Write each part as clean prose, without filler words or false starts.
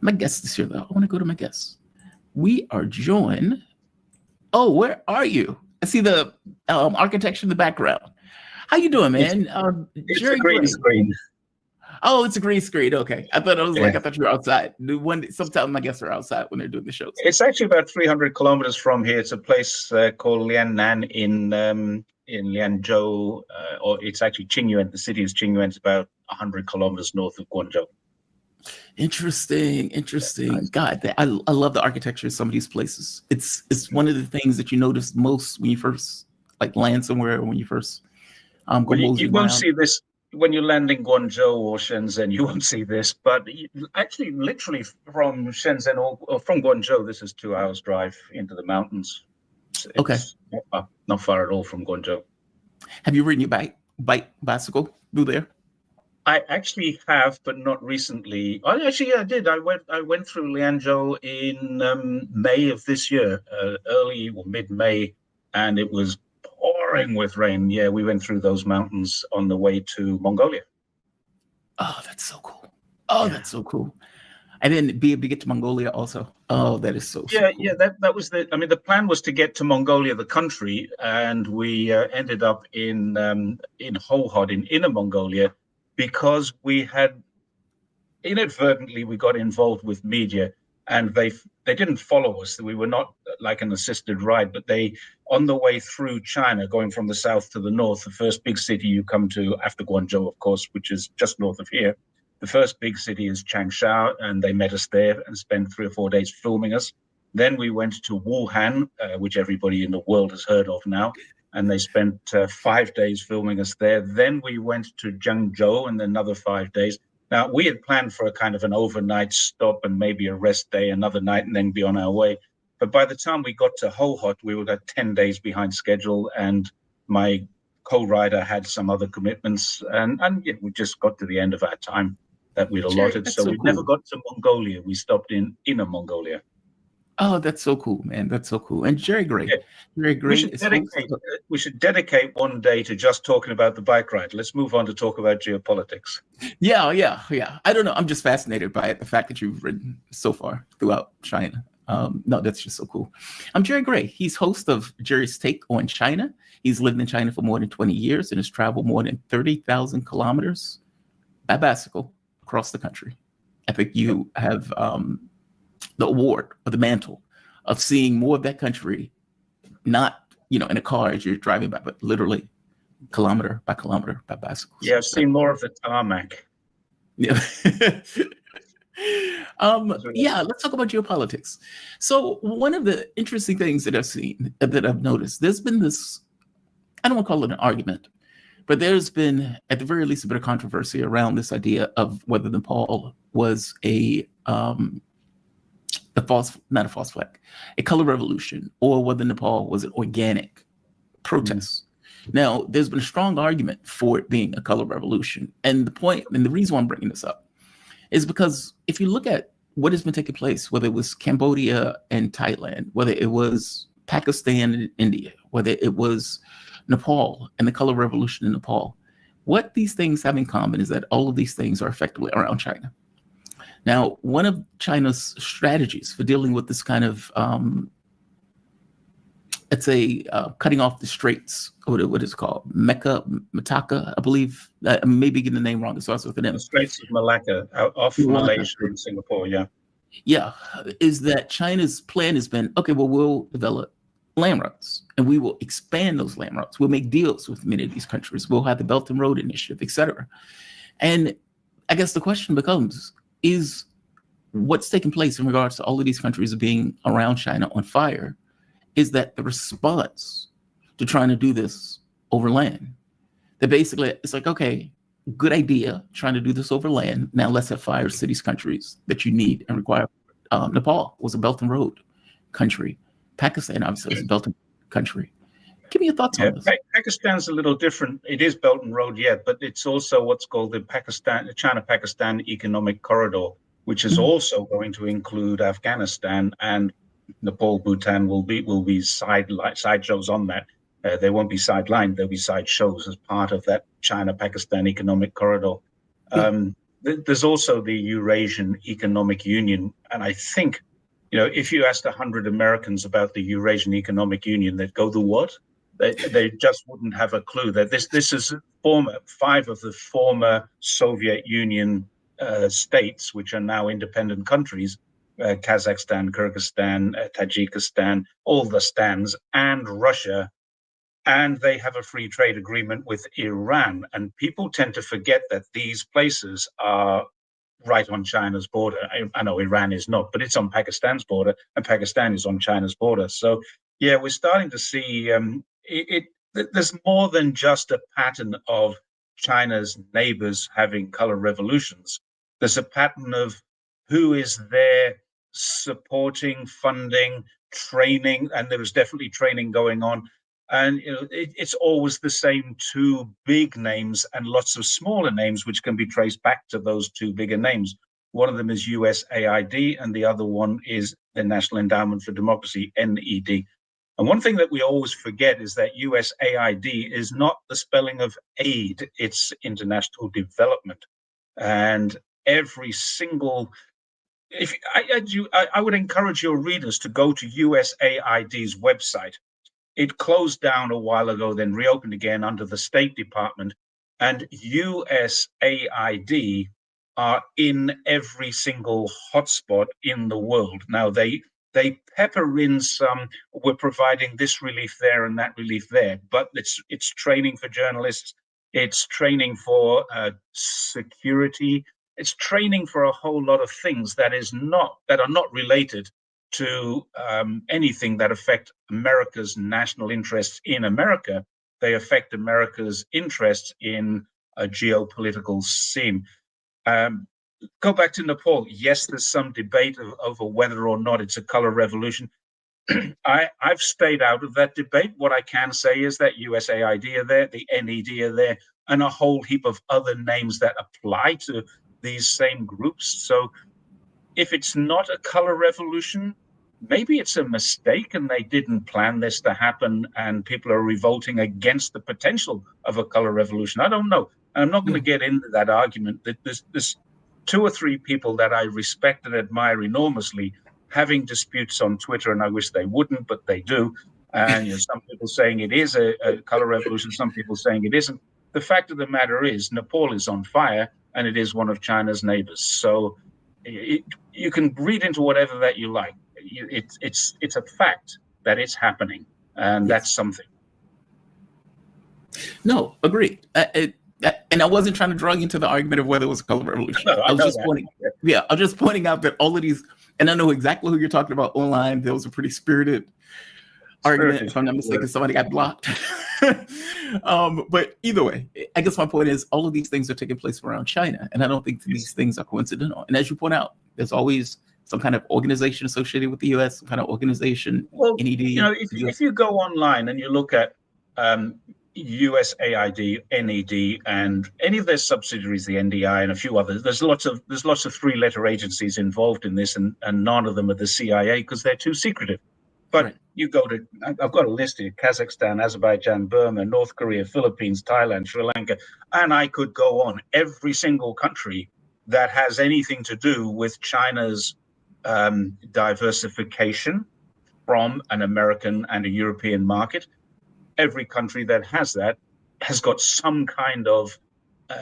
My guest is here, though. I want to go to my guest. We are joined. Oh, where are you? I see the architecture in the background. How you doing, man? It's Jerry a green Gray. screen. Oh, it's a green screen. Okay, I thought it was Yeah. I thought you were outside. Sometimes my guests are outside when they're doing the shows. It's actually about 300 kilometers from here. It's a place called Liannan in Lianzhou, or it's actually Qingyuan. The city is Qingyuan. It's about 100 kilometers north of Guangzhou. Interesting. God, I love the architecture of some of these places. It's one of the things that you notice most when you first land somewhere, when you first go You won't around. see this when you land in Guangzhou or Shenzhen. You won't see this, but actually, literally from Shenzhen or from Guangzhou, this is 2 hours drive into the mountains. It's not far at all from Guangzhou. Have you ridden your bicycle through there? I actually have, but not recently. I did. I went through Lianzhou in May of this year, early or mid-May, and it was pouring with rain. Yeah, we went through those mountains on the way to Mongolia. Oh, that's so cool. That's so cool. And then be able to get to Mongolia also. Oh, that is so cool. Yeah, that was the plan was to get to Mongolia, the country, and we ended up in Hohhot in Inner Mongolia, because we had inadvertently we got involved with media, and they didn't follow us. We were not like an assisted ride, but they, on the way through China, going from the south to the north, the first big city you come to after Guangzhou, of course, which is just north of here, the first big city is Changsha, and they met us there and spent 3 or 4 days filming us. Then we went to Wuhan, which everybody in the world has heard of now, and they spent 5 days filming us there. Then we went to Zhengzhou and another 5 days. Now, we had planned for a kind of an overnight stop and maybe a rest day, another night, and then be on our way. But by the time we got to Hohhot, we were at 10 days behind schedule, and my co-rider had some other commitments, and yeah, we just got to the end of our time that we'd allotted. So we never got to Mongolia. We stopped in Inner Mongolia. Oh, that's so cool, man. That's so cool. And Jerry Gray. Yeah. Jerry Gray we should dedicate one day to just talking about the bike ride. Let's move on to talk about geopolitics. Yeah. I don't know. I'm just fascinated by it, the fact that you've ridden so far throughout China. No, that's just so cool. I'm Jerry Gray. He's host of Jerry's Take on China. He's lived in China for more than 20 years and has traveled more than 30,000 kilometers by bicycle across the country. I think you have the award or the mantle of seeing more of that country, not, in a car as you're driving by, but literally kilometer by bicycle. Yeah, I've seen more of the tarmac. Yeah. Let's talk about geopolitics. So one of the interesting things that I've noticed, there's been this, I don't want to call it an argument, but there's been, at the very least, a bit of controversy around this idea of whether Nepal was a color revolution, or whether Nepal was an organic protest. Now, there's been a strong argument for it being a color revolution. And the reason why I'm bringing this up is because if you look at what has been taking place, whether it was Cambodia and Thailand, whether it was Pakistan and India, whether it was Nepal and the color revolution in Nepal, what these things have in common is that all of these things are effectively around China. Now, one of China's strategies for dealing with this kind of, cutting off the straits, what is it called? Malacca, I believe. I may be getting the name wrong. It starts with an M. The Straits of Malacca, off Malaysia and Singapore, yeah. Yeah, is that China's plan has been, okay, well, we'll develop land routes, and we will expand those land routes. We'll make deals with many of these countries. We'll have the Belt and Road Initiative, et cetera. And I guess the question becomes, is what's taking place in regards to all of these countries being around China on fire, is that the response to trying to do this over land? That basically it's like, okay, good idea trying to do this over land. Now let's have fires to these countries that you need and require. Nepal was a Belt and Road country. Pakistan obviously is a Belt and Road country. Give me your thoughts on this. Pakistan's a little different. It is Belt and Road, but it's also what's called the China-Pakistan Economic Corridor, which is also going to include Afghanistan, and Nepal, Bhutan will be side shows on that. They won't be sidelined; they'll be side shows as part of that China-Pakistan Economic Corridor. there's also the Eurasian Economic Union. And I think, if you asked 100 Americans about the Eurasian Economic Union, they'd go, the what? They just wouldn't have a clue that this is five of the former Soviet Union states, which are now independent countries, Kazakhstan, Kyrgyzstan, Tajikistan, all the stands, and Russia. And they have a free trade agreement with Iran. And people tend to forget that these places are right on China's border. I know Iran is not, but it's on Pakistan's border, and Pakistan is on China's border. So, yeah, we're starting to see there's more than just a pattern of China's neighbors having color revolutions. There's a pattern of who is there supporting, funding, training, and there is definitely training going on. And it's always the same two big names and lots of smaller names, which can be traced back to those two bigger names. One of them is USAID, and the other one is the National Endowment for Democracy, NED. And one thing that we always forget is that USAID is not the spelling of aid, it's international development. And every single, I would encourage your readers to go to USAID's website. It closed down a while ago, then reopened again under the State Department, and USAID are in every single hotspot in the world. Now, they pepper in some, we're providing this relief there and that relief there, but it's training for journalists, it's training for security, it's training for a whole lot of things that are not related to anything that affect America's national interests in America. They affect America's interests in a geopolitical scene. Go back to Nepal. Yes, there's some debate over whether or not it's a color revolution. I've stayed out of that debate. What I can say is that USAID are there, the NED are there, and a whole heap of other names that apply to these same groups. So if it's not a color revolution, maybe it's a mistake and they didn't plan this to happen and people are revolting against the potential of a color revolution. I don't know. And I'm not going to get into that argument. That there's two or three people that I respect and admire enormously having disputes on Twitter, and I wish they wouldn't, but they do. And some people saying it is a color revolution, some people saying it isn't. The fact of the matter is Nepal is on fire, and it is one of China's neighbors. So you can read into whatever that you like. It's a fact that it's happening, and that's something. No, agreed. And I wasn't trying to drag you into the argument of whether it was a color revolution. No, I was just pointing out that all of these, and I know exactly who you're talking about online. There was a pretty spirited argument, if I'm not mistaken. Somebody got blocked. But either way, I guess my point is all of these things are taking place around China, and I don't think these things are coincidental. And as you point out, there's always some kind of organization associated with the U.S., some kind of organization, NED. If you go online and you look at USAID, NED, and any of their subsidiaries, the NDI and a few others, there's lots of three-letter agencies involved in this, and none of them are the CIA because they're too secretive. But you go to, I've got a list here: Kazakhstan, Azerbaijan, Burma, North Korea, Philippines, Thailand, Sri Lanka, and I could go on. Every single country that has anything to do with China's diversification from an American and a European market. Every country that has that has got some kind of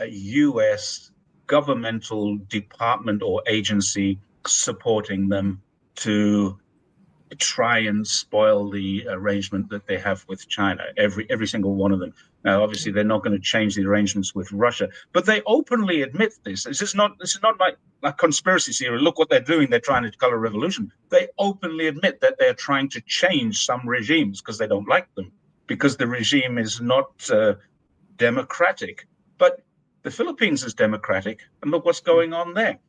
US governmental department or agency supporting them to try and spoil the arrangement that they have with China, every single one of them. Now, obviously, they're not going to change the arrangements with Russia, but they openly admit this. This is not like a conspiracy theory. Look what they're doing. They're trying to color a revolution. They openly admit that they're trying to change some regimes because they don't like them, because the regime is not democratic. But the Philippines is democratic, and look what's going on there.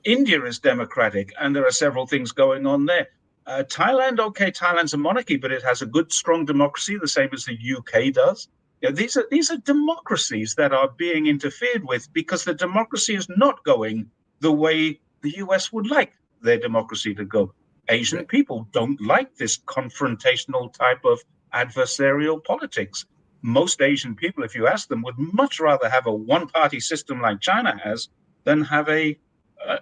India is democratic, and there are several things going on there. Thailand, Thailand's a monarchy, but it has a good, strong democracy, the same as the UK does. These are democracies that are being interfered with because the democracy is not going the way the US would like their democracy to go. Asian people don't like this confrontational type of adversarial politics. Most Asian people, if you ask them, would much rather have a one-party system like China has than have an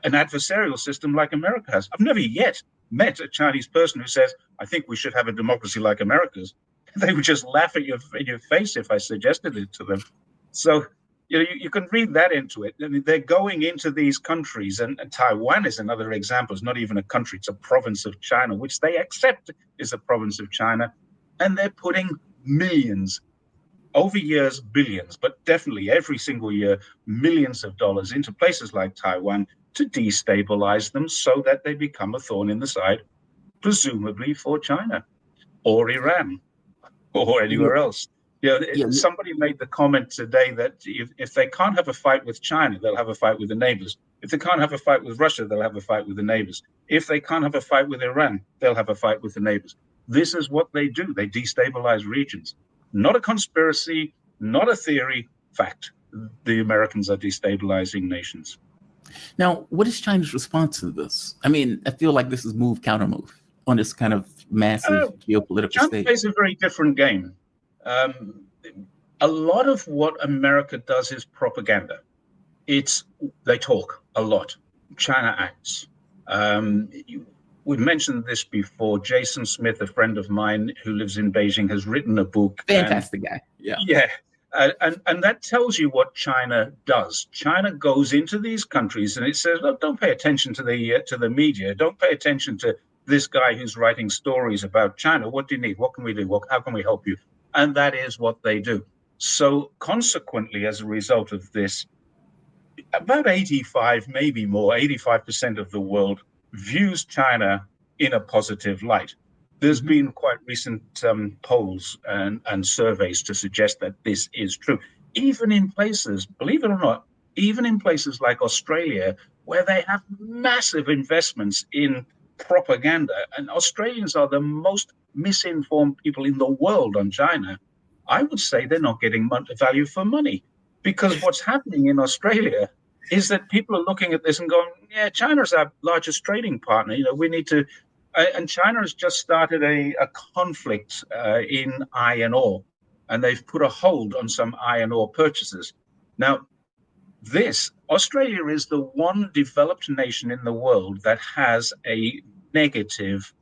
adversarial system like America has. I've never yet met a Chinese person who says, I think we should have a democracy like America's. They would just laugh at in your face if I suggested it to them. So you can read that into it. I mean, they're going into these countries, and Taiwan is another example. It's not even a country, it's a province of China, which they accept is a province of China. And they're putting millions, over years, billions, but definitely every single year, millions of dollars into places like Taiwan to destabilize them so that they become a thorn in the side, presumably for China or Iran or anywhere else. Somebody made the comment today that if they can't have a fight with China, they'll have a fight with the neighbors. If they can't have a fight with Russia, they'll have a fight with the neighbors. If they can't have a fight with Iran, they'll have a fight with the neighbors. This is what they do. They destabilize regions. Not a conspiracy, not a theory, fact. The Americans are destabilizing nations. Now, what is China's response to this? I mean, I feel like this is counter-move on this kind of massive geopolitical China stage. plays a very different game. A lot of what America does is propaganda. They talk a lot. China acts. We've mentioned this before. Jason Smith, a friend of mine who lives in Beijing, has written a book. Fantastic guy. Yeah. Yeah. And that tells you what China does. China goes into these countries and it says, look, don't pay attention to the media. Don't pay attention to this guy who's writing stories about China. What do you need? What can we do? How can we help you? And that is what they do. So consequently, as a result of this, about 85, maybe more, 85% of the world views China in a positive light. There's been quite recent polls and surveys to suggest that this is true. Even in places, believe it or not, even in places like Australia, where they have massive investments in propaganda, and Australians are the most misinformed people in the world on China, I would say they're not getting value for money. Because what's happening in Australia is that people are looking at this and going, yeah, China's our largest trading partner. We need to, and China has just started a conflict in iron ore, and they've put a hold on some iron ore purchases. Now, Australia is the one developed nation in the world that has a negative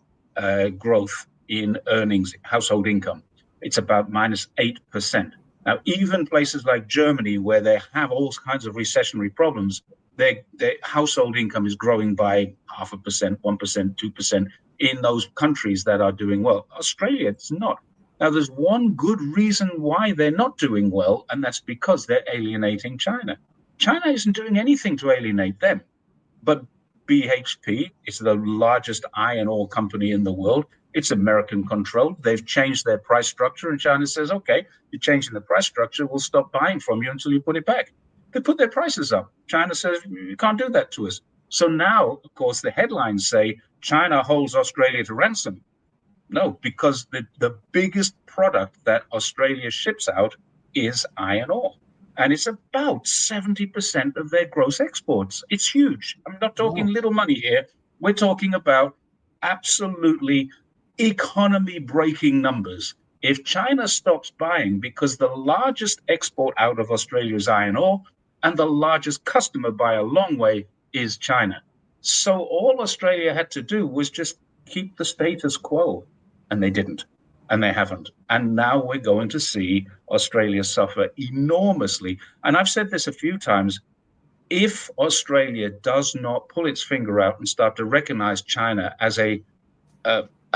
growth in earnings, household income. It's about -8%. Now, even places like Germany, where they have all kinds of recessionary problems, their household income is growing by 0.5%, 1%, 2% in those countries that are doing well. Australia, it's not. Now, there's one good reason why they're not doing well, and that's because they're alienating China. China isn't doing anything to alienate them, but BHP is the largest iron ore company in the world. It's American controlled. They've changed their price structure, and China says, okay, you're changing the price structure, we'll stop buying from you until you put it back. They put their prices up. China says, you can't do that to us. So now, of course, the headlines say China holds Australia to ransom. No, because the biggest product that Australia ships out is iron ore. And it's about 70% of their gross exports. It's huge. I'm not talking little money here. We're talking about absolutely economy-breaking numbers. If China stops buying, because the largest export out of Australia is iron ore, and the largest customer by a long way is China. So all Australia had to do was just keep the status quo, and they didn't. And they haven't. And now we're going to see Australia suffer enormously. And I've said this a few times. If Australia does not pull its finger out and start to recognize China as a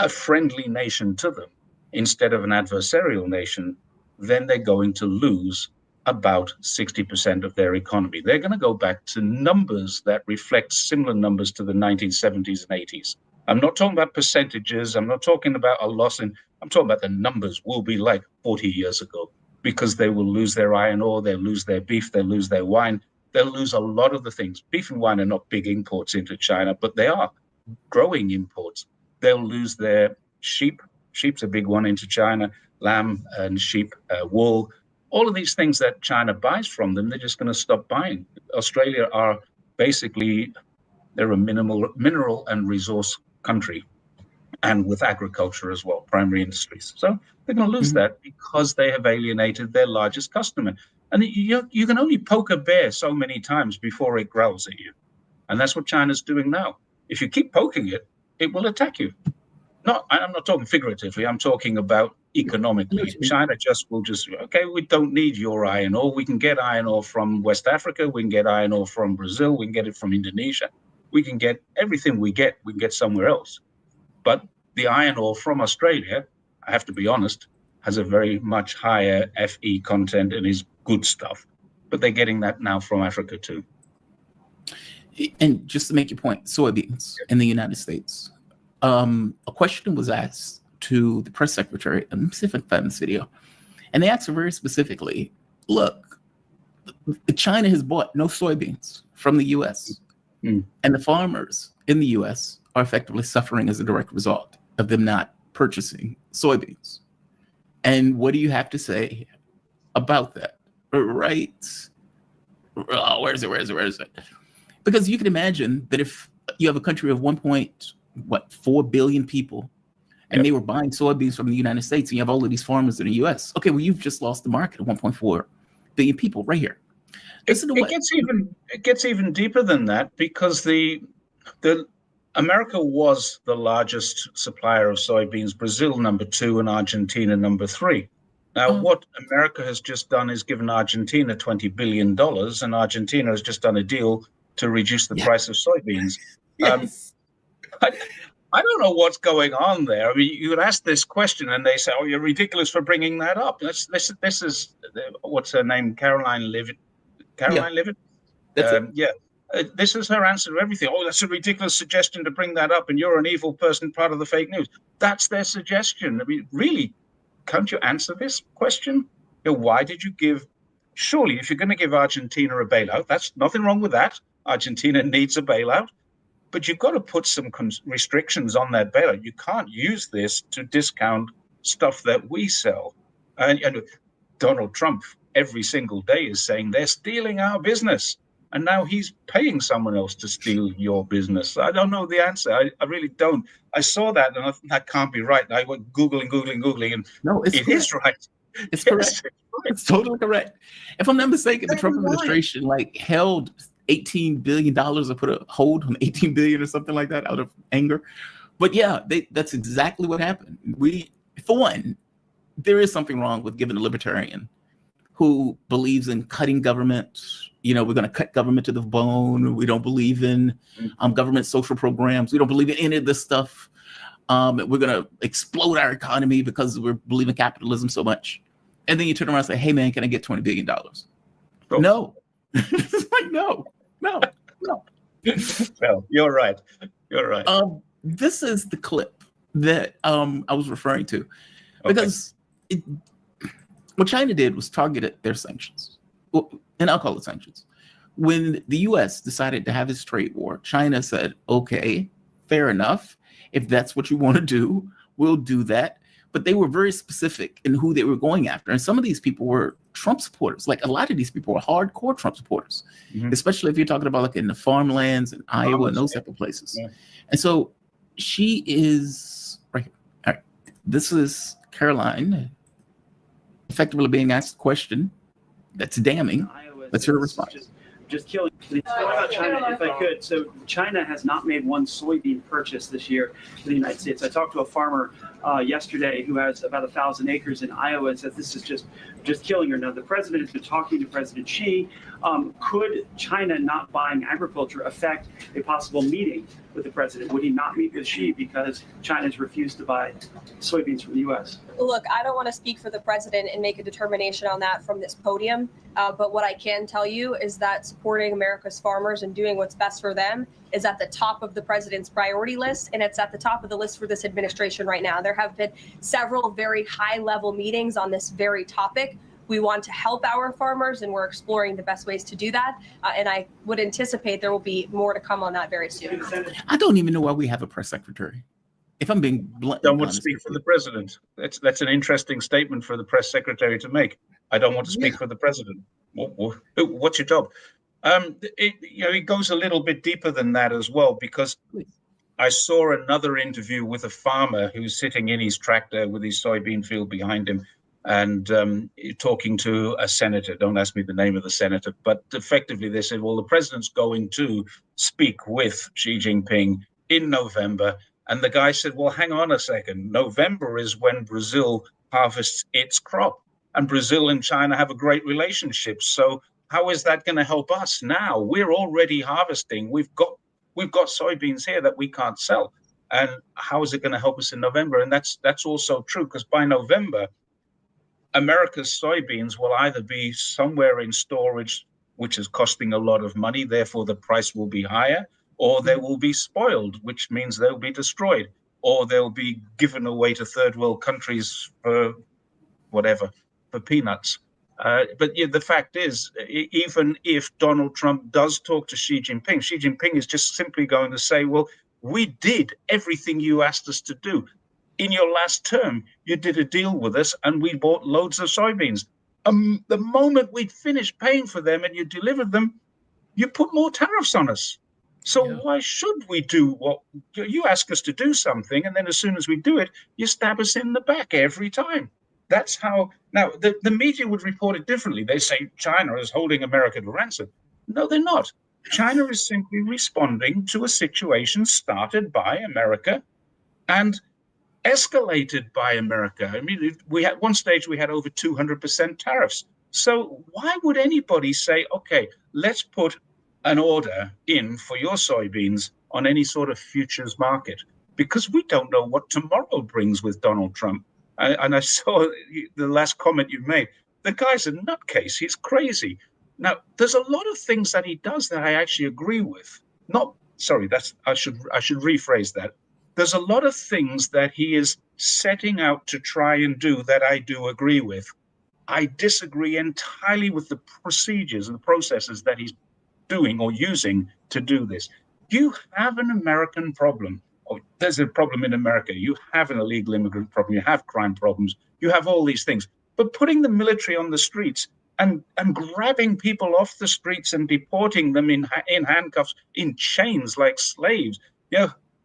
friendly nation to them instead of an adversarial nation, then they're going to lose about 60% of their economy. They're going to go back to numbers that reflect similar numbers to the 1970s and 80s. I'm not talking about percentages. I'm not talking about a loss in, I'm talking about the numbers will be like 40 years ago, because they will lose their iron ore, they'll lose their beef, they'll lose their wine, they'll lose a lot of the things. Beef and wine are not big imports into China, but they are growing imports. They'll lose their sheep. Sheep's a big one into China, lamb and sheep, wool, all of these things that China buys from them, they're just going to stop buying. Australia are basically, they're a mineral and resource country, and with agriculture as well, primary industries. So they're going to lose that because they have alienated their largest customer. And you can only poke a bear so many times before it growls at you. And that's what China's doing now. If you keep poking it, it will attack you. I'm not talking figuratively. I'm talking about economically. China will okay, we don't need your iron ore. We can get iron ore from West Africa. We can get iron ore from Brazil. We can get it from Indonesia. We can get everything we can get somewhere else. But the iron ore from Australia, I have to be honest, has a very much higher Fe content and is good stuff. But they're getting that now from Africa too. And just to make your point, soybeans in the United States. A question was asked to the press secretary, and let me see if I can find this video. And they asked her very specifically, look, China has bought no soybeans from the US. And the farmers in the US are effectively suffering as a direct result of them not purchasing soybeans. And what do you have to say about that? Right? Oh, where is it? Because you can imagine that if you have a country of 1.4 billion people, and they were buying soybeans from the United States, and you have all of these farmers in the US. Okay, well, you've just lost the market of 1.4 billion people right here. It gets even deeper than that, because the America was the largest supplier of soybeans, Brazil number 2, and Argentina number 3. Now, what America has just done is given Argentina $20 billion, and Argentina has just done a deal to reduce the price of soybeans. Yes. I don't know what's going on there. I mean, you would ask this question and they say, oh, you're ridiculous for bringing that up. This is, what's her name? Caroline Leavitt. That's it. Yeah. This is her answer to everything. Oh, that's a ridiculous suggestion to bring that up, and you're an evil person, part of the fake news. That's their suggestion. I mean, really, can't you answer this question? Why did you give? Surely, if you're going to give Argentina a bailout, that's nothing wrong with that. Argentina needs a bailout, but you've got to put some restrictions on that bailout. You can't use this to discount stuff that we sell. And Donald Trump every single day is saying they're stealing our business. And now he's paying someone else to steal your business. I don't know the answer. I really don't. I saw that and I thought, that can't be right. And I went Googling, and no, it is right. It's correct. It's totally correct. If I'm not mistaken, the Trump administration held $18 billion or put a hold on $18 billion or something like that out of anger. But yeah, that's exactly what happened. For one, there is something wrong with giving a libertarian who believes in cutting government. We're going to cut government to the bone. We don't believe in government social programs. We don't believe in any of this stuff. We're going to explode our economy because we believe in capitalism so much. And then you turn around and say, hey, man, can I get $20 billion? Oh. No. It's like, no. Well, you're right. This is the clip that I was referring to. Because what China did was targeted their sanctions. And I'll call it sanctions. When the US decided to have this trade war, China said, okay, fair enough. If that's what you want to do, we'll do that. But they were very specific in who they were going after. And some of these people were Trump supporters. Like a lot of these people were hardcore Trump supporters, especially if you're talking about in the farmlands and Iowa and those type of places. Yeah. And so she is right here. All right. This is Caroline effectively being asked a question that's damning. Let's hear her response. Just killing. What about China, if I could? So China has not made one soybean purchase this year in the United States. I talked to a farmer yesterday who has about 1,000 acres in Iowa and says this is just killing her. Now, the president has been talking to President Xi. Could China not buying agriculture affect a possible meeting with the president? Would he not meet with Xi because China's refused to buy soybeans from the U.S.? Look, I don't want to speak for the president and make a determination on that from this podium. But what I can tell you is that supporting America's farmers and doing what's best for them is at the top of the president's priority list, and it's at the top of the list for this administration right now. There have been several very high-level meetings on this very topic. We want to help our farmers, and we're exploring the best ways to do that. And I would anticipate there will be more to come on that very soon. I don't even know why we have a press secretary. If I'm being blunt. Don't want to speak for the president. That's an interesting statement for the press secretary to make. I don't want to speak for the president. What's your job? It goes a little bit deeper than that as well, because I saw another interview with a farmer who's sitting in his tractor with his soybean field behind him. and talking to a senator. Don't ask me the name of the senator, but effectively they said, well, the president's going to speak with Xi Jinping in November. And the guy said, well, hang on a second. November is when Brazil harvests its crop, and Brazil and China have a great relationship. So how is that going to help us now? We're already harvesting. We've got soybeans here that we can't sell. And how is it going to help us in November? And that's also true, because by November, America's soybeans will either be somewhere in storage, which is costing a lot of money, therefore the price will be higher, or they will be spoiled, which means they'll be destroyed, or they'll be given away to third world countries for whatever, for peanuts. But yeah, the fact is, even if Donald Trump does talk to Xi Jinping is just simply going to say, well, we did everything you asked us to do. In your last term, you did a deal with us and we bought loads of soybeans. The moment we'd finished paying for them and you delivered them, you put more tariffs on us. So why should we do what you ask us to do something, and then as soon as we do it, you stab us in the back every time? That's how. Now, the media would report it differently. They say China is holding America to ransom. No, they're not. China is simply responding to a situation started by America and escalated by America. I mean, at one stage we had over 200% tariffs. So why would anybody say, okay, let's put an order in for your soybeans on any sort of futures market? Because we don't know what tomorrow brings with Donald Trump. And I saw the last comment you made. The guy's a nutcase. He's crazy. Now, there's a lot of things that he does that I actually agree with. I should rephrase that. There's a lot of things that he is setting out to try and do that I do agree with. I disagree entirely with the procedures and the processes that he's doing or using to do this. You have an American problem. Or there's a problem in America. You have an illegal immigrant problem. You have crime problems. You have all these things. But putting the military on the streets and grabbing people off the streets and deporting them in handcuffs, in chains like slaves.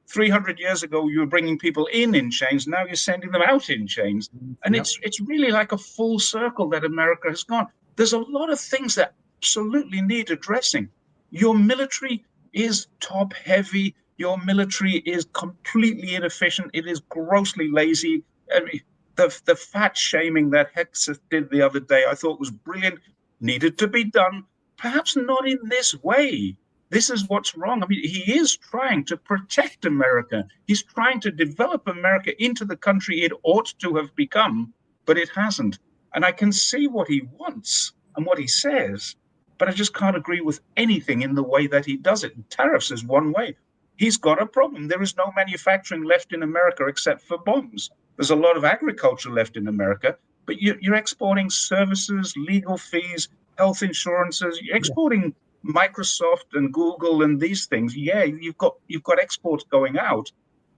300 years ago, you were bringing people in chains. Now you're sending them out in chains. And it's really like a full circle that America has gone. There's a lot of things that absolutely need addressing. Your military is top heavy. Your military is completely inefficient. It is grossly lazy. I mean, the fat shaming that Hexeth did the other day, I thought was brilliant, needed to be done. Perhaps not in this way. This is what's wrong. I mean, he is trying to protect America. He's trying to develop America into the country it ought to have become, but it hasn't. And I can see what he wants and what he says, but I just can't agree with anything in the way that he does it. Tariffs is one way. He's got a problem. There is no manufacturing left in America except for bombs. There's a lot of agriculture left in America, but you're exporting services, legal fees, health insurances. You're exporting Microsoft and Google and these things. Yeah, you've got exports going out,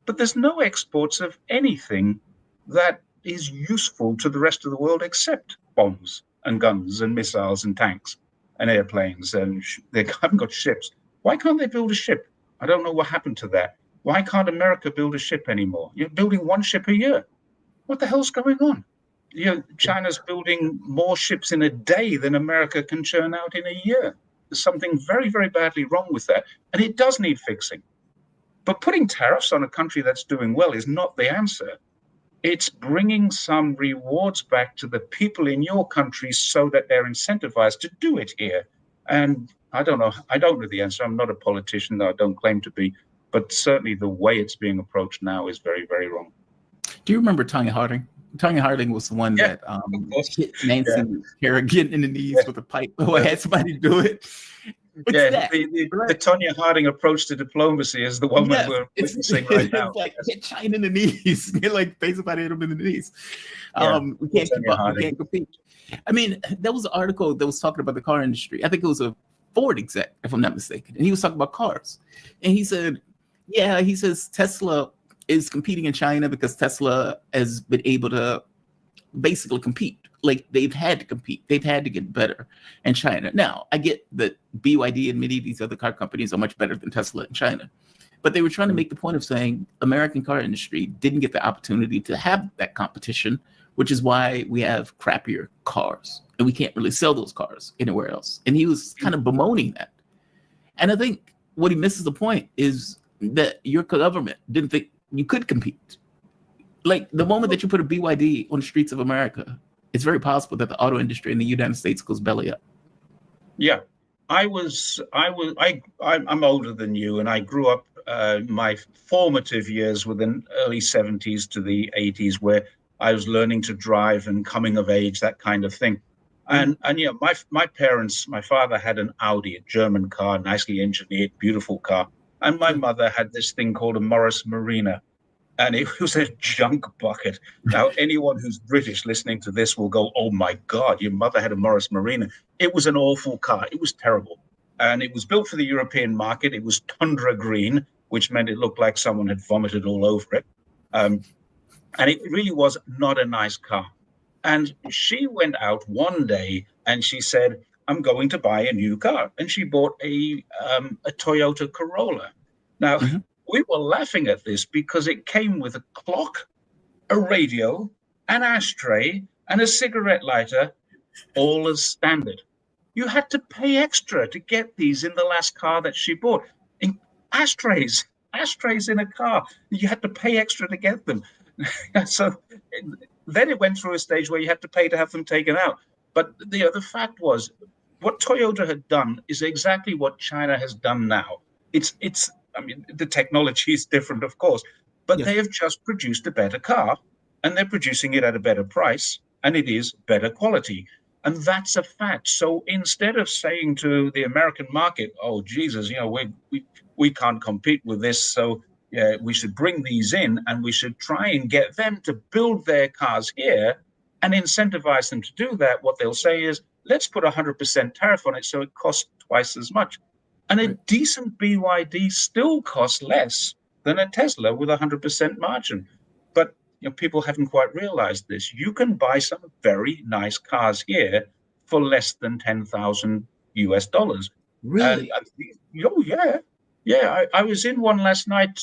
but there's no exports of anything that is useful to the rest of the world except bombs and guns and missiles and tanks and airplanes, and they haven't got ships. Why can't they build a ship? I don't know what happened to that. Why can't America build a ship anymore? You're building one ship a year. What the hell's going on? China's building more ships in a day than America can churn out in a year. There's something very, very badly wrong with that, and it does need fixing. But putting tariffs on a country that's doing well is not the answer. It's bringing some rewards back to the people in your country so that they're incentivized to do it here. And I don't know the answer. I'm not a politician, though I don't claim to be, but certainly the way it's being approached now is very, very wrong. Do you remember Tanya Harding? Tanya Harding was the one that hit Nancy Kerrigan in the knees with a pipe. Oh, I had somebody do it. The Tanya Harding approach to diplomacy is the one we're witnessing right now. It's like hit China in the knees. They're like basically hit them in the knees. We can't keep up. We can't compete. I mean, there was an article that was talking about the car industry. I think it was a Ford exec, if I'm not mistaken, and he was talking about cars. And he said, he says Tesla is competing in China because Tesla has been able to basically compete. Like they've had to compete. They've had to get better in China. Now, I get that BYD and many of these other car companies are much better than Tesla in China. But they were trying to make the point of saying American car industry didn't get the opportunity to have that competition which is why we have crappier cars and we can't really sell those cars anywhere else. And he was kind of bemoaning that. And I think what he misses the point is that your government didn't think you could compete. Like the moment that you put a BYD on the streets of America, it's very possible that the auto industry in the United States goes belly up. Yeah, I'm older than you, and I grew up my formative years were the early 70s to the 80s, where I was learning to drive and coming of age, that kind of thing. And yeah, my parents, my father had an Audi, a German car, nicely engineered, beautiful car, and my mother had this thing called a Morris Marina. And it was a junk bucket. Now, anyone who's British listening to this will go, oh my God, your mother had a Morris Marina. It was an awful car. It was terrible. And it was built for the European market. It was tundra green, which meant it looked like someone had vomited all over it. And it really was not a nice car. And she went out one day and she said, I'm going to buy a new car. And she bought a Toyota Corolla. Now, we were laughing at this because it came with a clock, a radio, an ashtray, and a cigarette lighter, all as standard. You had to pay extra to get these in the last car that she bought. In ashtrays in a car. You had to pay extra to get them. So then it went through a stage where you had to pay to have them taken out. But the fact was, what Toyota had done is exactly what China has done now. I mean, the technology is different, of course, but they have just produced a better car, and they're producing it at a better price, and it is better quality. And that's a fact. So instead of saying to the American market, oh, Jesus, we can't compete with this, so we should bring these in, and we should try and get them to build their cars here and incentivize them to do that, what they'll say is, let's put 100% tariff on it so it costs twice as much. And a decent BYD still costs less than a Tesla with 100% margin. But people haven't quite realized this. You can buy some very nice cars here for less than $10,000 US. Really? Oh, yeah. Yeah, I was in one last night.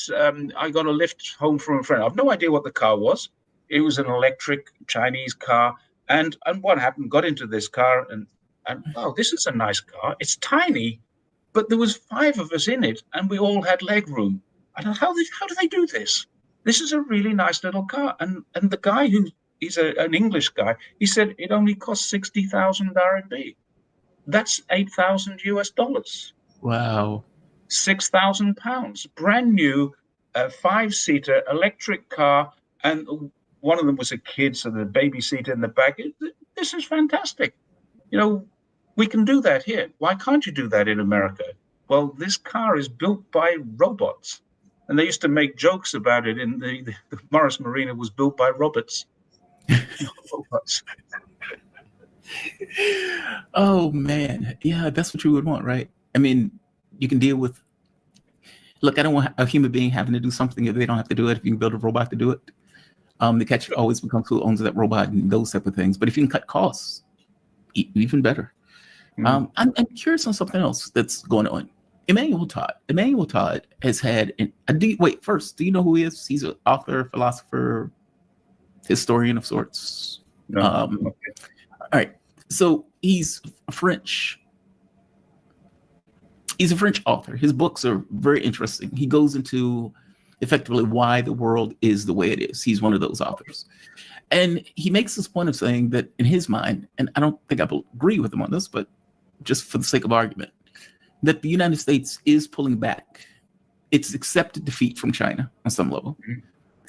I got a lift home from a friend. I've no idea what the car was. It was an electric Chinese car. And what happened? Got into this car and oh, this is a nice car. It's tiny. But there was 5 of us in it, and we all had leg room. I don't know, how do they do this? This is a really nice little car. And the guy he's an English guy, he said it only costs 60,000 RMB. That's $8,000 US. Wow. 6,000 pounds. Brand new 5-seater electric car. And one of them was a kid, so the baby seat in the back. This is fantastic. We can do that here. Why can't you do that in America? Well, this car is built by robots. And they used to make jokes about it. In the Morris Marina was built by robots. Robots. Oh, man. Yeah, that's what you would want, right? I mean, you can deal with... Look, I don't want a human being having to do something if they don't have to do it. If you can build a robot to do it. The catch always becomes who owns that robot and those type of things. But if you can cut costs, even better. I'm curious on something else that's going on. Emmanuel Todd has had first, do you know who he is? He's an author, philosopher, historian of sorts. No. Okay. All right. So he's a French author. His books are very interesting. He goes into effectively why the world is the way it is. He's one of those authors. And he makes this point of saying that in his mind, and I don't think I agree with him on this, but just for the sake of argument, that the United States is pulling back. It's accepted defeat from China on some level.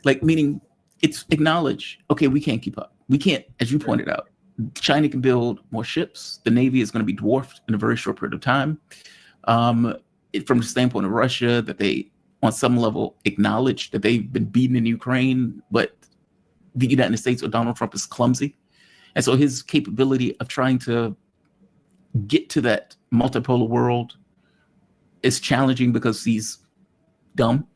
Like, meaning it's acknowledged, okay, we can't keep up. We can't, as you pointed out, China can build more ships. The Navy is going to be dwarfed in a very short period of time. From the standpoint of Russia, that they, on some level, acknowledge that they've been beaten in Ukraine, but the United States or Donald Trump is clumsy. And so his capability of trying to get to that multipolar world is challenging because he's dumb.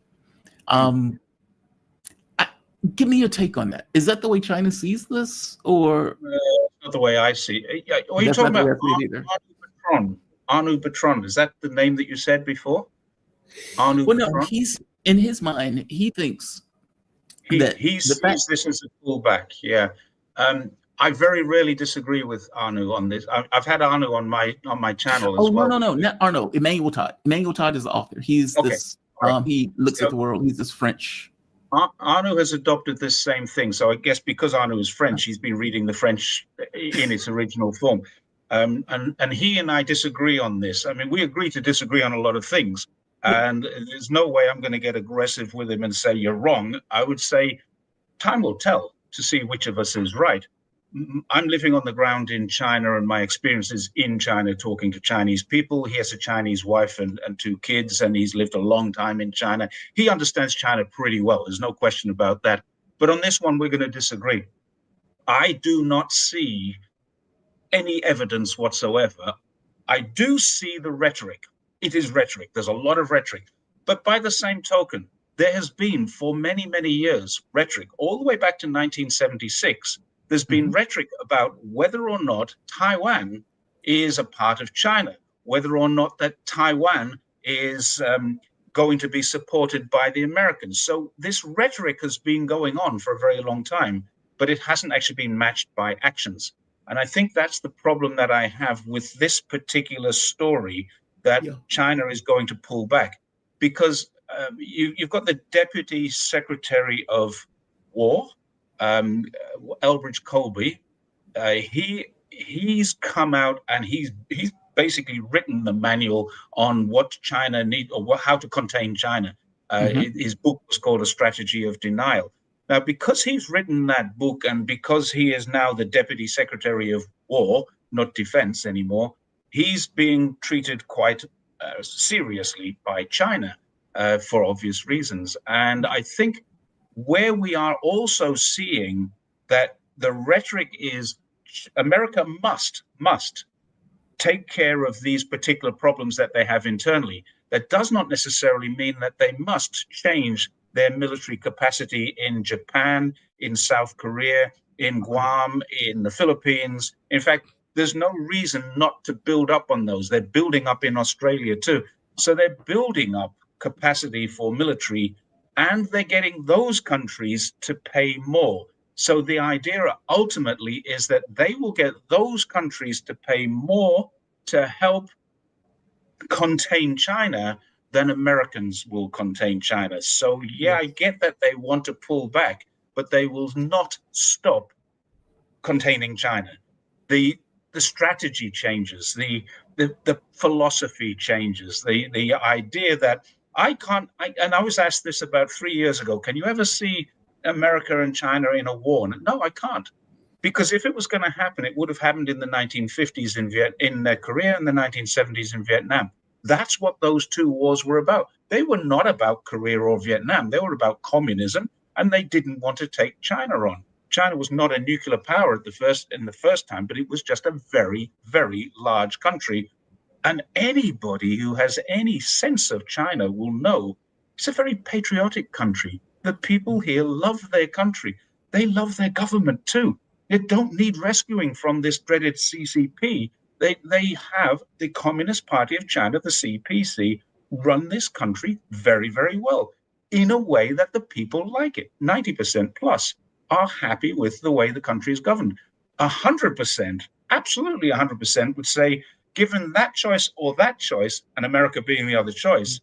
Give me your take on that. Is that the way China sees this, or not the way I see it? Are you talking about Arnaud Bertrand? Is that the name that you said before? Arnaud Bertrand? No, he's in his mind. He thinks he sees this as a pullback. Yeah, I very rarely disagree with Anu on this. I've had Anu on my channel as Oh, well. no, not Arnaud. Emmanuel Todd. Emmanuel Todd is the author. He's Okay. this. Right. He looks So- at the world. He's this French. Anu has adopted this same thing. So I guess because Anu is French, he's been reading the French in its original form. And he and I disagree on this. I mean, we agree to disagree on a lot of things. And there's no way I'm going to get aggressive with him and say you're wrong. I would say time will tell to see which of us is right. I'm living on the ground in China, and my experiences in China talking to Chinese people. He has a Chinese wife and 2 kids, and he's lived a long time in China. He understands China pretty well. There's no question about that. But on this one, we're going to disagree. I do not see any evidence whatsoever. I do see the rhetoric. It is rhetoric. There's a lot of rhetoric. But by the same token, there has been for many, many years rhetoric, all the way back to 1976. There's been rhetoric about whether or not Taiwan is a part of China, whether or not that Taiwan is going to be supported by the Americans. So this rhetoric has been going on for a very long time, but it hasn't actually been matched by actions. And I think that's the problem that I have with this particular story, that China is going to pull back, because you've got the Deputy Secretary of War, Elbridge Colby. He's come out and he's basically written the manual on what China needs, or how to contain China. His book was called A Strategy of Denial. Now, because he's written that book, and because he is now the Deputy Secretary of War, not Defense anymore, he's being treated quite seriously by China for obvious reasons. And I think where we are also seeing that the rhetoric is America must take care of these particular problems that they have internally. That does not necessarily mean that they must change their military capacity in Japan, in South Korea, in Guam, in the Philippines. In fact, there's no reason not to build up on those. They're building up in Australia too. So they're building up capacity for military, and they're getting those countries to pay more. So the idea ultimately is that they will get those countries to pay more to help contain China than Americans will contain China. So yeah, I get that they want to pull back, but they will not stop containing China. The strategy changes, the philosophy changes, the idea that and I was asked this about 3 years ago, can you ever see America and China in a war? No, I can't. Because if it was going to happen, it would have happened in the 1950s in Korea, and the 1970s in Vietnam. That's what those 2 wars were about. They were not about Korea or Vietnam. They were about communism, and they didn't want to take China on. China was not a nuclear power in the first time, but it was just a very, very large country. And anybody who has any sense of China will know it's a very patriotic country. The people here love their country. They love their government too. They don't need rescuing from this dreaded CCP. They have the Communist Party of China, the CPC, run this country very, very well in a way that the people like it. 90% plus are happy with the way the country is governed. 100%, absolutely 100% would say, given that choice or that choice, and America being the other choice,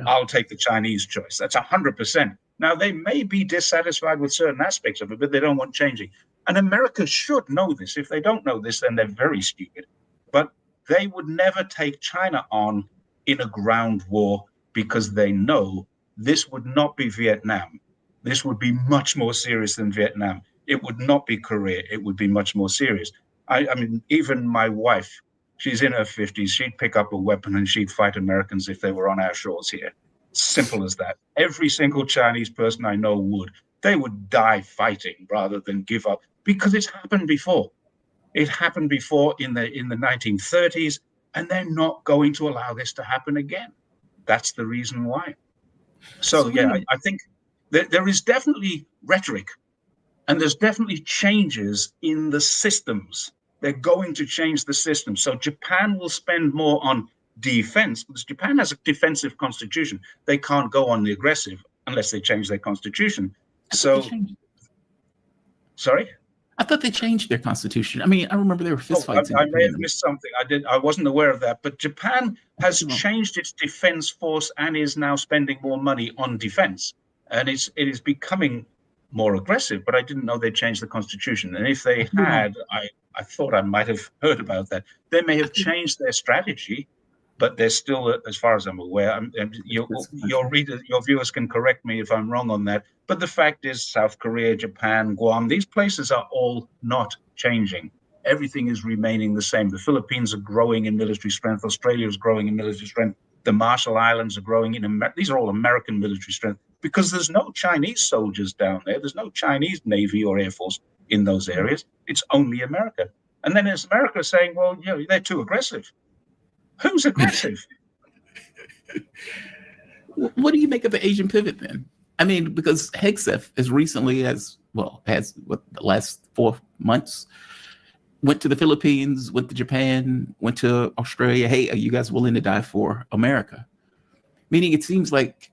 I'll take the Chinese choice. That's 100%. Now, they may be dissatisfied with certain aspects of it, but they don't want changing. And America should know this. If they don't know this, then they're very stupid. But they would never take China on in a ground war, because they know this would not be Vietnam. This would be much more serious than Vietnam. It would not be Korea. It would be much more serious. I mean, even my wife, she's in her 50s. She'd pick up a weapon and she'd fight Americans if they were on our shores here. Simple as that. Every single Chinese person I know would. They would die fighting rather than give up, because it's happened before. It happened before in the 1930s, and they're not going to allow this to happen again. That's the reason why. So yeah, I think there is definitely rhetoric, and there's definitely changes in the systems. They're going to change the system. So Japan will spend more on defense, because Japan has a defensive constitution. They can't go on the aggressive unless they change their constitution. So, sorry? I thought they changed their constitution. I mean, I remember there were fistfights. I may have missed something. I wasn't aware of that. But Japan has No. changed its defense force and is now spending more money on defense, and it is becoming more aggressive. But I didn't know they changed the constitution. And if they had, I thought I might have heard about that. They may have changed their strategy, but they're still, as far as I'm aware, your viewers can correct me if I'm wrong on that. But the fact is, South Korea, Japan, Guam, these places are all not changing. Everything is remaining the same. The Philippines are growing in military strength. Australia is growing in military strength. The Marshall Islands are growing in these are all American military strength, because there's no Chinese soldiers down there. There's no Chinese Navy or Air Force in those areas. It's only America. And then it's America saying, well, they're too aggressive. Who's aggressive? What do you make of the Asian pivot then? I mean, because Hegseth, as recently as the last 4 months, went to the Philippines, went to Japan, went to Australia. Hey, are you guys willing to die for America? Meaning, it seems like.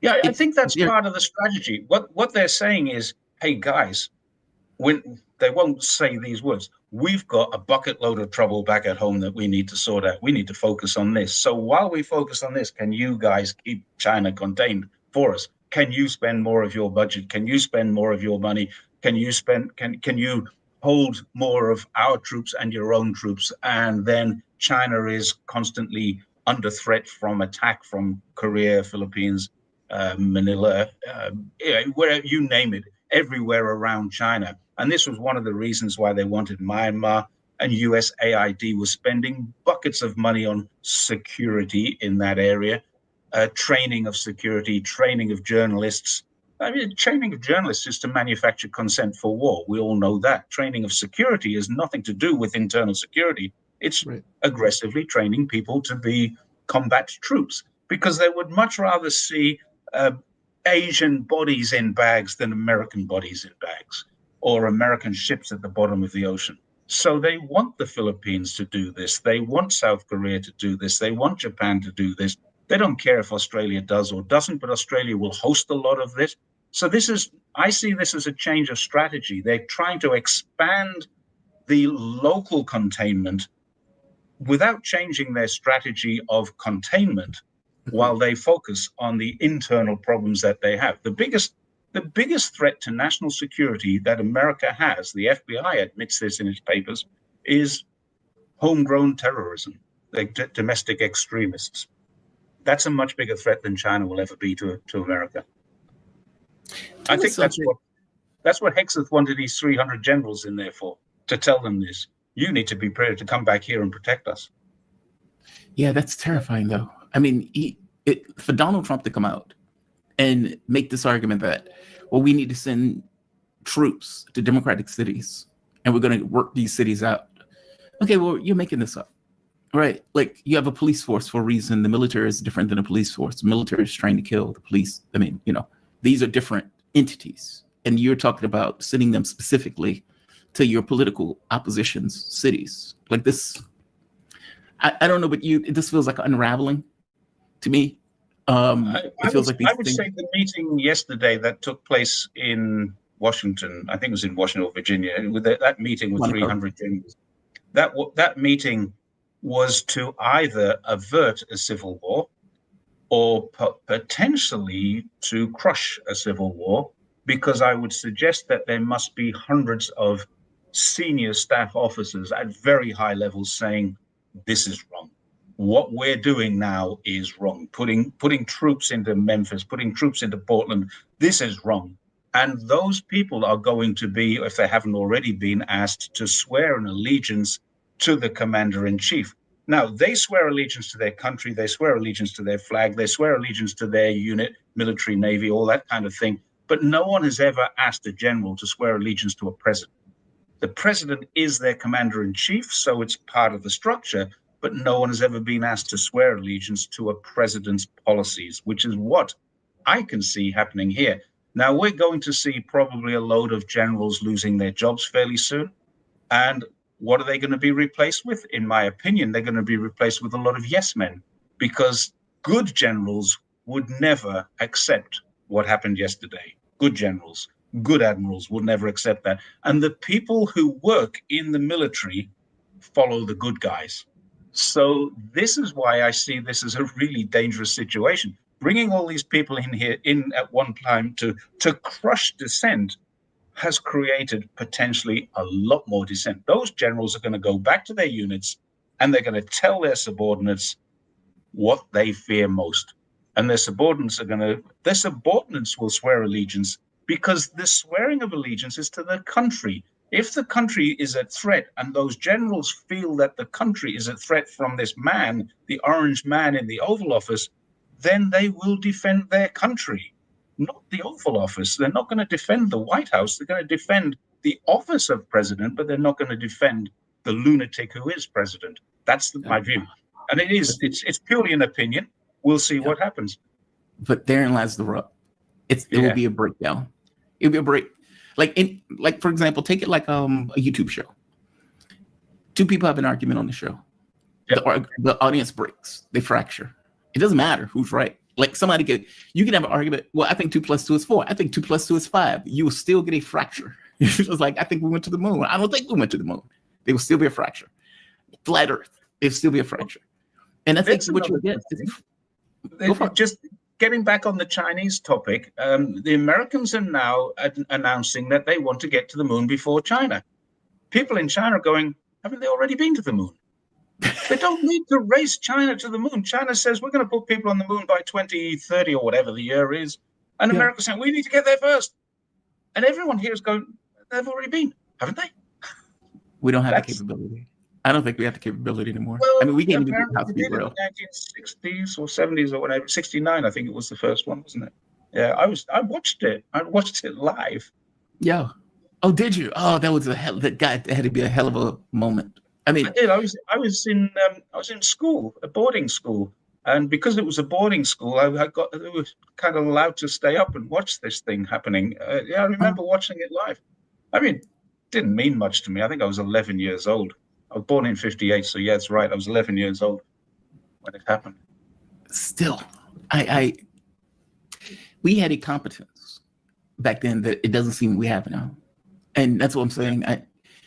Yeah, I think that's part of the strategy. What they're saying is, hey, guys, when they won't say these words, we've got a bucket load of trouble back at home that we need to sort out. We need to focus on this. So while we focus on this, can you guys keep China contained for us? Can you spend more of your budget? Can you spend more of your money? Can you hold more of our troops and your own troops? And then China is constantly under threat from attack from Korea, Philippines, Manila, where you name it, everywhere around China. And this was one of the reasons why they wanted Myanmar, and USAID was spending buckets of money on security in that area, training of security, training of journalists. I mean, training of journalists is to manufacture consent for war. We all know that. Training of security has nothing to do with internal security. It's aggressively training people to be combat troops, because they would much rather see Asian bodies in bags than American bodies in bags, or American ships at the bottom of the ocean. So they want the Philippines to do this. They want South Korea to do this. They want Japan to do this. They don't care if Australia does or doesn't, but Australia will host a lot of this. So I see this as a change of strategy. They're trying to expand the local containment without changing their strategy of containment, while they focus on the internal problems that they have. The biggest threat to national security that America has, the FBI admits this in its papers, is homegrown terrorism, like domestic extremists. That's a much bigger threat than China will ever be to America. I think that's what Hegseth wanted these 300 generals in there for, to tell them this. You need to be prepared to come back here and protect us. Yeah, that's terrifying, though. I mean, for Donald Trump to come out and make this argument that, well, we need to send troops to democratic cities and we're going to work these cities out. Okay, well, you're making this up, right? Like, you have a police force for a reason. The military is different than a police force. The military is trained to kill. The police, I mean, these are different entities. And you're talking about sending them specifically to your political opposition's cities. Like this, I don't know, but this feels like unraveling to me. I would say the meeting yesterday that took place in Washington, I think it was in Washington or Virginia, with that meeting with 300 generals, that meeting was to either avert a civil war or potentially to crush a civil war, because I would suggest that there must be hundreds of senior staff officers at very high levels saying, this is wrong. What we're doing now is wrong. Putting troops into Memphis, putting troops into Portland, this is wrong. And those people are going to be, if they haven't already been, asked to swear an allegiance to the commander-in-chief. Now, they swear allegiance to their country, they swear allegiance to their flag, they swear allegiance to their unit, military, navy, all that kind of thing. But no one has ever asked a general to swear allegiance to a president. The president is their commander-in-chief, so it's part of the structure, but no one has ever been asked to swear allegiance to a president's policies, which is what I can see happening here. Now, we're going to see probably a load of generals losing their jobs fairly soon. And what are they going to be replaced with? In my opinion, they're going to be replaced with a lot of yes men, because good generals would never accept what happened yesterday. Good generals. Good admirals would never accept that. And the people who work in the military follow the good guys. So this is why I see this as a really dangerous situation. Bringing all these people in here in at one time to crush dissent has created potentially a lot more dissent. Those generals are going to go back to their units and they're going to tell their subordinates what they fear most. And their subordinates will swear allegiance, because the swearing of allegiance is to the country. If the country is at threat and those generals feel that the country is a threat from this man, the orange man in the Oval Office, then they will defend their country, not the Oval Office. They're not going to defend the White House. They're going to defend the office of president, but they're not going to defend the lunatic who is president. That's my view. And it's purely an opinion. We'll see what happens. But therein lies the rub. It will be a breakdown. It'll be a break. Like for example, take it like a YouTube show. Two people have an argument on the show. Yep. The audience breaks. They fracture. It doesn't matter who's right. Like you can have an argument. Well, I think 2 + 2 is 4. I think 2 + 2 is 5. You will still get a fracture. It's just like, I think we went to the moon. I don't think we went to the moon. There will still be a fracture. Flat Earth, there'll still be a fracture. And I think what you get just getting back on the Chinese topic, the Americans are now announcing that they want to get to the moon before China. People in China are going, haven't they already been to the moon? They don't need to race China to the moon. China says we're going to put people on the moon by 2030 or whatever the year is. And America's saying we need to get there first. And everyone here is going, they've already been, haven't they? We don't have the capability. I don't think we have the capability anymore. Well, I mean, we can't even do do it in the 1960s or 70s or whatever. 69, I think it was the first one, wasn't it? Yeah, I watched it. I watched it live. Yeah. Oh, did you? Oh, that was that had to be a hell of a moment. I mean, I did. I was in school, a boarding school, and because it was a boarding school, I was kind of allowed to stay up and watch this thing happening. I remember watching it live. I mean, it didn't mean much to me. I think I was 11 years old. I was born in 58, so yeah, it's right. I was 11 years old when it happened. Still, we had a competence back then that it doesn't seem we have now, and that's what I'm saying.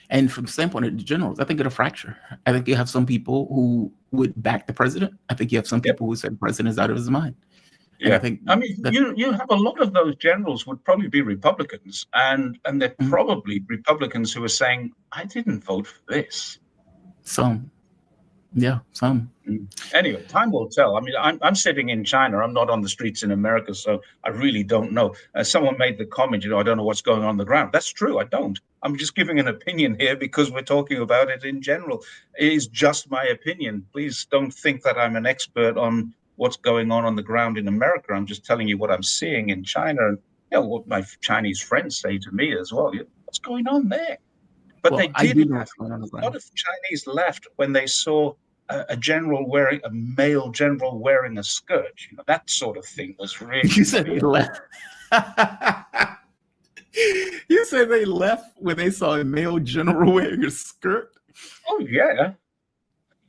And from the standpoint of the generals, I think it'll fracture. I think you have some people who would back the president. I think you have some people who say the president is out of his mind. Yeah, I mean, you have a lot of those generals would probably be Republicans, and they're probably Republicans who are saying, I didn't vote for this. Some. Anyway, time will tell. I mean, I'm sitting in China. I'm not on the streets in America, so I really don't know. Someone made the comment, I don't know what's going on the ground. That's true. I don't. I'm just giving an opinion here because we're talking about it in general. It is just my opinion. Please don't think that I'm an expert on what's going on the ground in America. I'm just telling you what I'm seeing in China and what my Chinese friends say to me as well. What's going on there? But they did have a lot of Chinese laughed when they saw a male general wearing a skirt. That sort of thing was really. You said they left. You said they left when they saw a male general wearing a skirt. Oh yeah.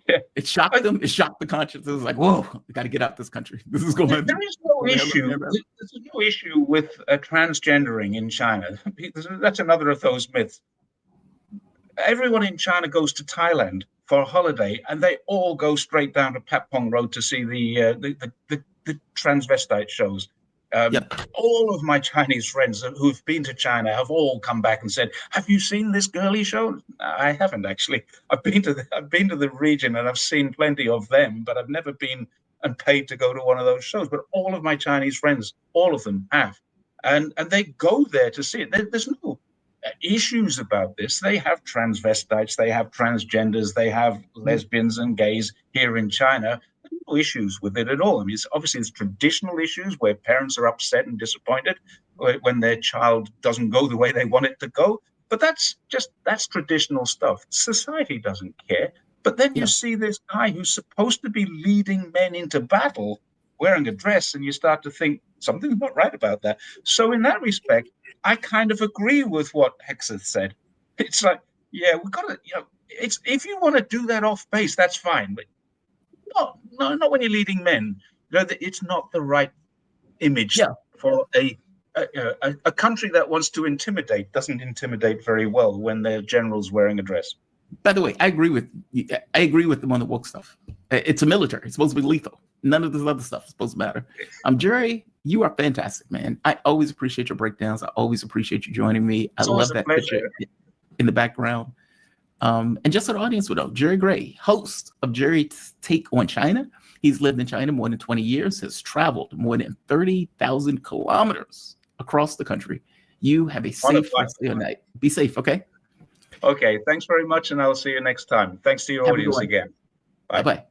Yeah. It shocked them. It shocked the conscience. It was like, whoa, we got to get out this country. This is going. There is no issue. There's no issue with transgendering in China. That's another of those myths. Everyone in China goes to Thailand for a holiday, and they all go straight down to Patpong Road to see the transvestite shows. All of my Chinese friends who've been to China have all come back and said, "Have you seen this girly show?" I haven't actually. I've been to the region and I've seen plenty of them, but I've never been and paid to go to one of those shows. But all of my Chinese friends, all of them have, and they go there to see it. There's no issues about this. They have transvestites, they have transgenders, they have lesbians and gays here in China. No issues with it at all. I mean, it's traditional issues where parents are upset and disappointed when their child doesn't go the way they want it to go. But that's traditional stuff. Society doesn't care. But then you see this guy who's supposed to be leading men into battle wearing a dress, and you start to think something's not right about that. So in that respect, I kind of agree with what Hexeth said. It's like, yeah, we've got to, it's if you want to do that off base, that's fine, but not when you're leading men. It's not the right image for a a country that wants to intimidate doesn't intimidate very well when their general's wearing a dress. By the way, I agree with them on the woke stuff. It's a military. It's supposed to be lethal. None of this other stuff is supposed to matter. Jerry, you are fantastic, man. I always appreciate your breakdowns. I always appreciate you joining me. I love that picture in the background. And just so the audience would know, Jerry Gray, host of Jerry's Take on China. He's lived in China more than 20 years, has traveled more than 30,000 kilometers across the country. You have a safe rest of your night. Be safe, okay? Okay, thanks very much, and I'll see you next time. Thanks to your audience again. Bye. Bye-bye.